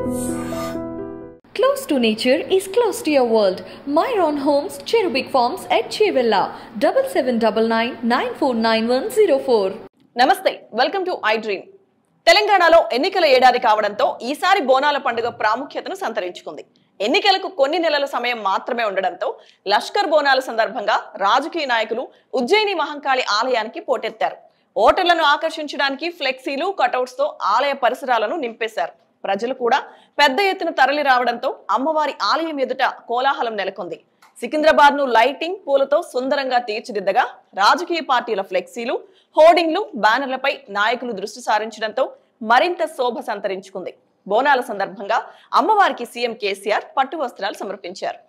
Close to nature is close to your world. Myron Homes, Cherubic Farms at Chevilla, 7799949104. నమస్తే, welcome to I dream. తెలంగాణలో ఎన్నికల ఏడాది కావడంతో ఈసారి బోనాల పండుగ ప్రాముఖ్యతను సంతరించుకుంది. ఎన్నికలకు కొన్ని నెలల సమయం మాత్రమే ఉండడంతో లష్కర్ బోనాల సందర్భంగా రాజకీయ నాయకులు ఉజ్జయిని మహంకాళి ఆలయానికి పోటెత్తారు. ఓటర్లను ఆకర్షించడానికి ఫ్లెక్సీలు, కటౌట్స్ తో ఆలయ పరిసరాలను నింపేశారు. ప్రజలు కూడా పెద్ద ఎత్తున తరలి రావడంతో అమ్మవారి ఆలయం ఎదుట కోలాహలం నెలకొంది. సికింద్రాబాద్ ను లైటింగ్, పూలతో సుందరంగా తీర్చిదిద్దగా రాజకీయ పార్టీల ఫ్లెక్సీలు, హోర్డింగ్లు, బ్యానర్లపై నాయకులు దృష్టి సారించడంతో మరింత శోభ సంతరించుకుంది. బోనాల సందర్భంగా అమ్మవారికి సీఎం కేసీఆర్ పట్టు వస్త్రాలు సమర్పించారు.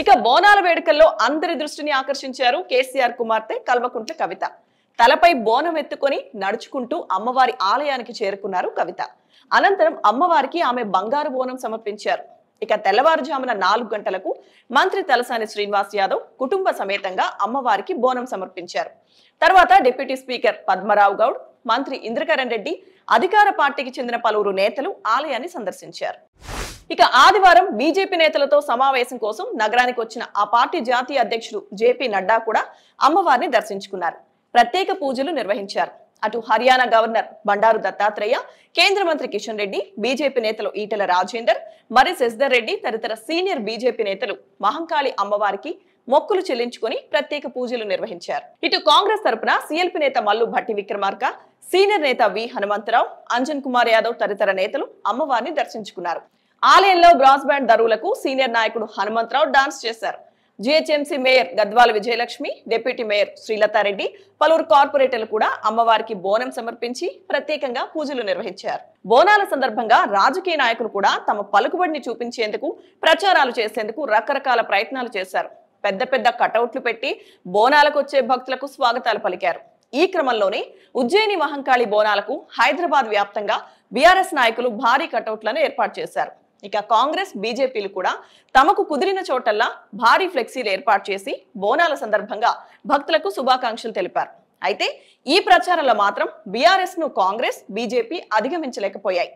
ఇక బోనాల వేడుకల్లో అందరి దృష్టిని ఆకర్షించారు కేసీఆర్ కుమార్తె కల్వకుంట్ల కవిత. తలపై బోనం ఎత్తుకొని నడుచుకుంటూ అమ్మవారి ఆలయానికి చేరుకున్నారు కవిత. అనంతరం అమ్మవారికి ఆమె బంగారు బోనం సమర్పించారు. ఇక తెల్లవారుజామున 4 గంటలకు మంత్రి తలసాని శ్రీనివాస్ యాదవ్ కుటుంబ సమేతంగా అమ్మవారికి బోనం సమర్పించారు. తర్వాత డిప్యూటీ స్పీకర్ పద్మరావు గౌడ్, మంత్రి ఇంద్రకరణ్ రెడ్డి, అధికార పార్టీకి చెందిన పలువురు నేతలు ఆలయాన్ని సందర్శించారు. ఇక ఆదివారం బీజేపీ నేతలతో సమావేశం కోసం నగరానికి వచ్చిన ఆ పార్టీ జాతీయ అధ్యక్షుడు జేపీ నడ్డా కూడా అమ్మవారిని దర్శించుకున్నారు. ప్రత్యేక పూజలు నిర్వహించారు. అటు హర్యానా గవర్నర్ బండారు దత్తాత్రేయ, కేంద్ర మంత్రి కిషన్ రెడ్డి, బీజేపీ నేతలు ఈటెల రాజేందర్, మరి శశిధర్ రెడ్డి తదితర సీనియర్ బీజేపీ నేతలు మహంకాళి అమ్మవారికి మొక్కులు చెల్లించుకుని ప్రత్యేక పూజలు నిర్వహించారు. ఇటు కాంగ్రెస్ తరపున సీఎల్పీ నేత మల్లు భట్టి విక్రమార్క, సీనియర్ నేత వి హనుమంతరావు, అంజన్ కుమార్ యాదవ్ తదితర నేతలు అమ్మవారిని దర్శించుకున్నారు. ఆలయంలో బ్రాస్ బ్యాండ్ దరువులకు సీనియర్ నాయకుడు హనుమంతరావు డాన్స్ చేశారు. GHMC mayor Gadwal Vijayalakshmi, deputy mayor Srilatha Reddy, పలువురు కార్పొరేటర్లు కూడా అమ్మవారికి బోనం సమర్పించి ప్రత్యేకంగా పూజలు నిర్వహించారు. బోనాల సందర్భంగా రాజకీయ నాయకులు కూడా తమ పలుకుబడిని చూపించేందుకు, ప్రచారాలు చేసేందుకు రకరకాల ప్రయత్నాలు చేశారు. పెద్ద పెద్ద కటౌట్లు పెట్టి బోనాలకు వచ్చే భక్తులకు స్వాగతాలు పలికారు. ఈ క్రమంలోనే ఉజ్జయిని మహంకాళి బోనాలకు హైదరాబాద్ వ్యాప్తంగా బీఆర్ఎస్ నాయకులు భారీ కటౌట్లను ఏర్పాటు చేశారు. ఇక కాంగ్రెస్, బీజేపీలు కూడా తమకు కుదిరిన చోటల్లా భారీ ఫ్లెక్సీలు ఏర్పాటు చేసి బోనాల సందర్భంగా భక్తులకు శుభాకాంక్షలు తెలిపారు. అయితే ఈ ప్రచారంలో మాత్రం బీఆర్ఎస్ ను కాంగ్రెస్, బీజేపీ అధిగమించలేకపోయాయి.